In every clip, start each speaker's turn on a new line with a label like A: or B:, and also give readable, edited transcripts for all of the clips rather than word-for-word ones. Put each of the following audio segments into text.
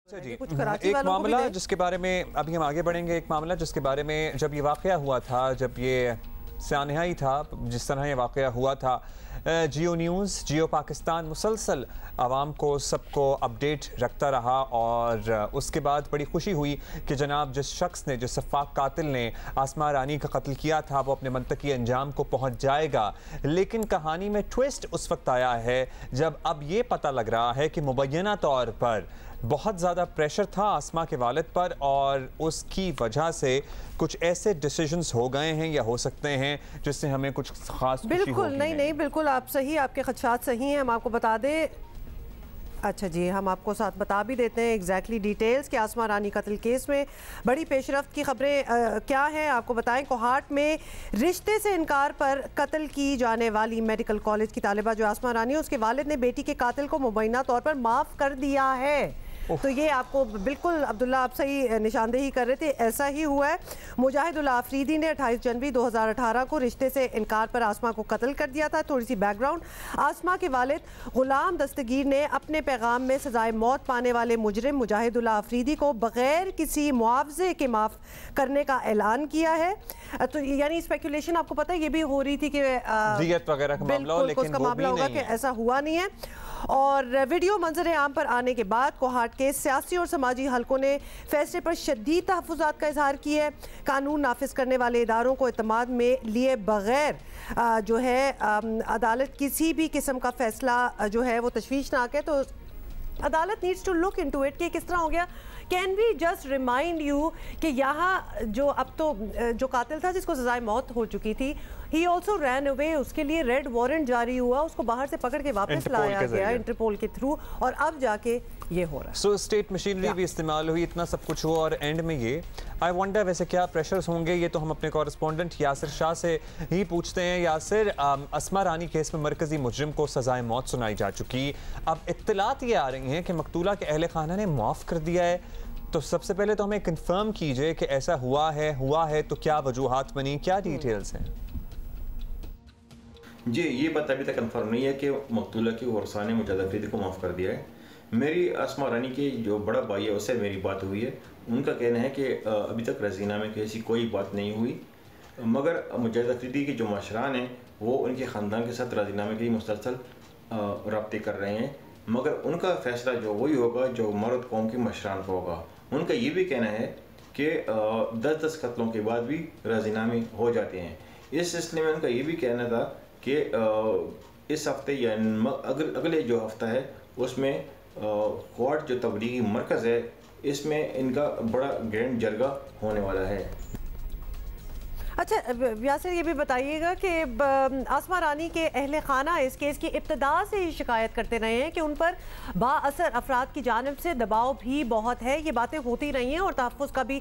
A: अच्छा जी,
B: कुछ कराची
A: एक
B: वालों को भी
A: मामला
B: दें।
A: जिसके बारे में अभी हम आगे बढ़ेंगे। एक मामला जिसके बारे में जब ये वाक़या हुआ था, जब ये सानहा ही था, जिस तरह ये वाक़या हुआ था, जियो न्यूज़, जियो पाकिस्तान मुसलसल आवाम को सबको अपडेट रखता रहा और उसके बाद बड़ी खुशी हुई कि जनाब जिस शख्स ने, जिस सफ़ाक कातिल ने आसमा रानी का कत्ल किया था, वो अपने मंतकी अंजाम को पहुँच जाएगा। लेकिन कहानी में ट्विस्ट उस वक्त आया है जब अब ये पता लग रहा है कि मुबैना तौर पर बहुत ज़्यादा प्रेशर था आसमा के वालिद पर और उसकी वजह से कुछ ऐसे डिसीजंस हो गए हैं या हो सकते हैं जिससे हमें कुछ खास
B: बिल्कुल नहीं, बिल्कुल आप सही, आपके खदशात सही हैं। हम आपको बता दें, अच्छा जी, हम आपको साथ बता भी देते हैं एग्जैक्टली डिटेल्स कि आसमा रानी कत्ल केस में बड़ी पेशरफ्त की खबरें क्या हैं। आपको बताएं, कोहाट में रिश्ते से इनकार पर कत्ल की जाने वाली मेडिकल कॉलेज की तालिबा जो आसमा रानी है, उसके वालिद ने बेटी के कातिल को मुबैना तौर पर माफ़ कर दिया है। तो ये आपको बिल्कुल अब्दुल्ला आप सही निशानदेही कर रहे थे, ऐसा ही हुआ है। मुजाहिदुल आफरीदी ने 28 जनवरी 2018 को रिश्ते से इनकार पर आसमा को कत्ल कर दिया था। थोड़ी सी बैकग्राउंड, आसमा के वालिद गुलाम दस्तगीर ने अपने पैगाम में सजाए मौत पाने वाले मुजरिम मुजाहिदुल आफरीदी को बगैर किसी मुआवजे के माफ़ करने का ऐलान किया है। तो यानी स्पेकुलेशन आपको पता है ये भी हो रही थी कि
A: दियत वगैरह का मामला हो, लेकिन
B: उसका मामला होगा कि ऐसा हुआ नहीं है। और वीडियो मंजर आम पर आने के बाद कोहाट के सियासी और समाजी हलकों ने फैसले पर शदीद तहफ़्फ़ुज़ात का इजहार किया है। कानून नाफिज करने वाले इदारों को एतमाद में लिए बगैर जो है अदालत किसी भी किस्म का फैसला जो है वो तशवीशनाक है। तो अदालत needs to look into it कि किस तरह हो गया। Can we just remind you कि यहाँ जो अब तो जो कातिल था जिसको सजाए मौत हो चुकी थी, ही ऑल्सो रैन अवे, उसके लिए रेड वारंट जारी हुआ, उसको बाहर से पकड़ के वापस लाया गया इंटरपोल के थ्रू, और अब जाके ये हो रहा है।
A: सो स्टेट मशीनरी भी इस्तेमाल हुई, इतना सब कुछ हुआ और एंड में ये आई वंडर वैसे क्या प्रेशर्स होंगे। ये तो हम अपने कॉरेस्पॉन्डेंट यासिर शाह से ही पूछते हैं। यासिर, आसमा रानी केस में मरकजी मुजरिम को सजाए मौत सुनाई जा चुकी, अब इत्तलात ये आ रही हैं कि मकतूला के अहले खाना ने माफ़ कर दिया है। तो सबसे पहले तो हमें कंफर्म कीजिए कि ऐसा हुआ है तो क्या वजूहात बनी, क्या डिटेल्स हैं?
C: जी, ये बात अभी तक कंफर्म नहीं है कि मकतूला की वर्सा ने मुजाहिद अफरीदी को माफ़ कर दिया है। मेरी आसमा रानी के जो बड़ा भाई है उससे मेरी बात हुई है। उनका कहना है कि अभी तक रजीनामे की ऐसी कोई बात नहीं हुई, मगर मुजाहिद अफरीदी के जो मशरान हैं वो उनके ख़ानदान के साथ राजीनामे के लिए मुसलसल रब्ते कर रहे हैं, मगर उनका फ़ैसला जो वही होगा जो मर्द कौम के मशरान को होगा। उनका ये भी कहना है कि 10-10 कत्लों के बाद भी राजीनामे हो जाते हैं। इस सिलसिले में उनका ये भी कहना था कि इस हफ्ते या अगले जो हफ्ता है उसमें कोहाट जो तबलीगी मरकज़ है इसमें इनका बड़ा ग्रैंड जरगा होने वाला है।
B: अच्छा यासिर, ये भी बताइएगा कि आसमा रानी के अहले खाना इस केस की इब्तदा से ही शिकायत करते रहे हैं कि उन पर बाअसर अफराद की जानिब से दबाव भी बहुत है। ये बातें होती रही हैं और तहफ़्फ़ुज़ का भी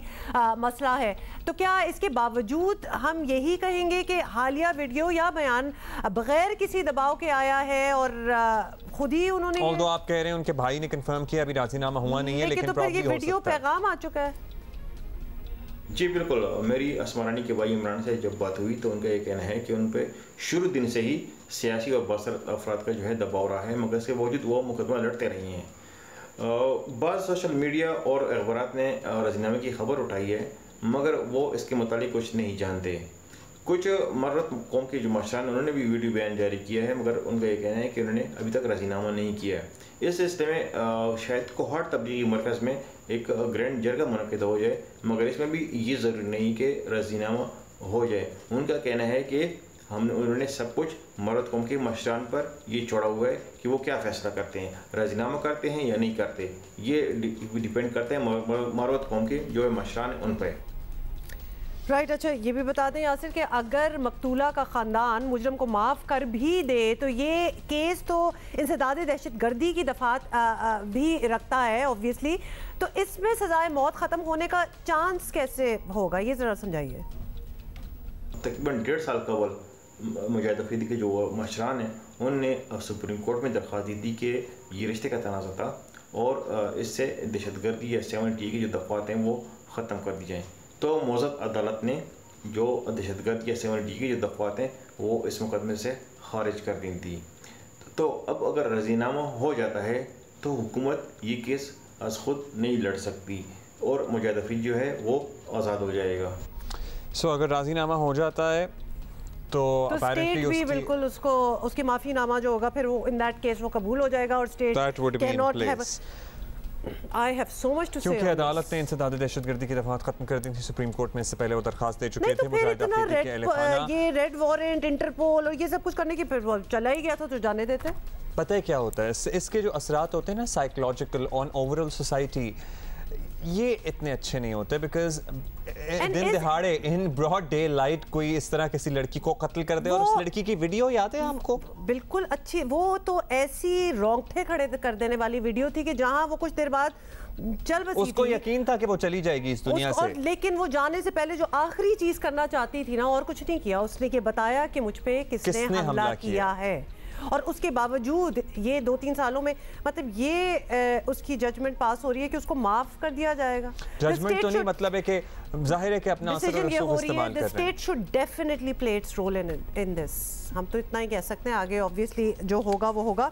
B: मसला है। तो क्या इसके बावजूद हम यही कहेंगे कि हालिया वीडियो या बयान बग़ैर किसी दबाव के आया है और खुद ही उन्होंने,
A: आप कह रहे हैं उनके भाई ने कंफर्म किया अभी राजीनामा हुआ नहीं है, लेकिन
B: तो फिर ये वीडियो पैगाम आ चुका है।
C: जी बिल्कुल, मेरी आसमा रानी के भाई इमरान से जब बात हुई तो उनका ये कहना है कि उन पर शुरू दिन से ही सियासी और बाअसर अफराद का जो है दबाव रहा है, मगर इसके बावजूद वो मुकदमा लड़ते रही हैं। बाद सोशल मीडिया और अखबारात ने राजीनामे की खबर उठाई है, मगर वो इसके मुतालिक कुछ नहीं जानते। कुछ मर्द कौम के जो मशरान उन्होंने भी वीडियो बयान जारी किया है, मगर उनका ये कहना है कि उन्होंने अभी तक राजीनामा नहीं किया है। इस सिलसिले में शायद कोहाट तबलीगी मरकज़ में एक ग्रैंड जरगा मुनक़िद हो जाए, मगर इसमें भी ये ज़रूरी नहीं कि राजीनामा हो जाए। उनका कहना है कि उन्होंने सब कुछ मर्द कौम के मशरान पर ये छोड़ा हुआ है कि वो क्या फ़ैसला करते हैं, राजीनामा करते हैं या नहीं करते। ये डिपेंड करते हैं मर्द कौम के जो मशरान हैं उन पर।
B: राइट, अच्छा ये भी बता दें यासिर कि अगर मकतूला का ख़ानदान मुजरम को माफ़ कर भी दे तो ये केस तो इंसदाद दहशतगर्दी की दफ़ात भी रखता है ऑब्वियसली, तो इसमें सजाए मौत ख़त्म होने का चांस कैसे होगा, ये ज़रा समझाइए।
C: तकरीबन 1.5 साल कबल मुजाहिद अफरीदी के जो मशरान हैं उनने सुप्रीम कोर्ट में दरख्वास्त दी थी कि ये रिश्ते का तनाज़ा था और इससे दहशतगर्दी या 7T की जो दफ़ात हैं वो ख़त्म कर दी जाएँ। तो मौजूद अदालत ने जो दहशतगर्द या 7T की जो दफ़ात हैं वो इस मुकदमे से खारिज कर दी थी। तो अब अगर राजीनामा हो जाता है तो हुकूमत ये केस अज खुद नहीं लड़ सकती और मुजाहिद हफीज जो है वो आज़ाद हो जाएगा।
A: सो अगर राजीनामा हो जाता है तो
B: स्टेट भी बिल्कुल उसको उसकी माफीनामा जो होगा फिर वो इन दैट केस वो कबूल हो जाएगा और state can not have I have so much to say.
A: क्योंकि अदालत ने इंसदाद दहशतगर्दी की दफात खत्म कर दी थी, सुप्रीम कोर्ट में इससे पहले वो दरखास्त दे चुके थे।
B: मुजाहिद अफरीदी के अहले खाना ये रेड वारंट इंटरपोल और ये सब कुछ करने की फिर वो चला ही गया था तो जाने देते।
A: पता है क्या होता है इसके जो असरात होते हैं ना साइकोलॉजिकल ऑन ओवरऑल सोसाइटी, ये इतने अच्छे नहीं होते बिकॉज दिन दिहाड़े इन ब्रॉड डे लाइट कोई इस तरह किसी लड़की को कत्ल कर दे और उस लड़की की वीडियो याद है आपको?
B: बिल्कुल अच्छी, वो तो ऐसी रोंगटे खड़े कर देने वाली वीडियो थी कि जहां वो कुछ देर बाद चल बसी
A: उसको यकीन था कि वो चली जाएगी इस दुनिया से,
B: लेकिन वो जाने से पहले जो आखिरी चीज करना चाहती थी ना और कुछ नहीं किया, उसने ये बताया कि मुझ पे किसने हमला किया है। और उसके बावजूद ये 2-3 सालों में मतलब ये उसकी जजमेंट पास हो रही है कि उसको माफ कर दिया जाएगा।
A: जजमेंट तो नहीं, मतलब है कि जाहिर है कि अपना असर और रसूख इस्तेमाल कर रहे हैं।
B: The state should definitely play its role in this. हम तो इतना ही कह सकते हैं, आगे ऑब्वियसली जो होगा वो होगा।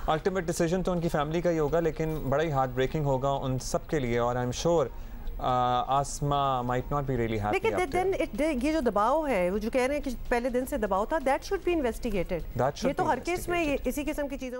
A: अल्टीमेट डिसीजन तो उनकी फैमिली का ही होगा, लेकिन बड़ा ही हार्ट ब्रेकिंग होगा उन सब के लिए और I am sure Asma might not be really happy.
B: लेकिन देन ये जो दबाव है, वो जो कह रहे हैं कि पहले दिन से दबाव था, दैट शुड बी इन्वेस्टिगेटेड। ये तो हर केस में इसी किस्म की चीजें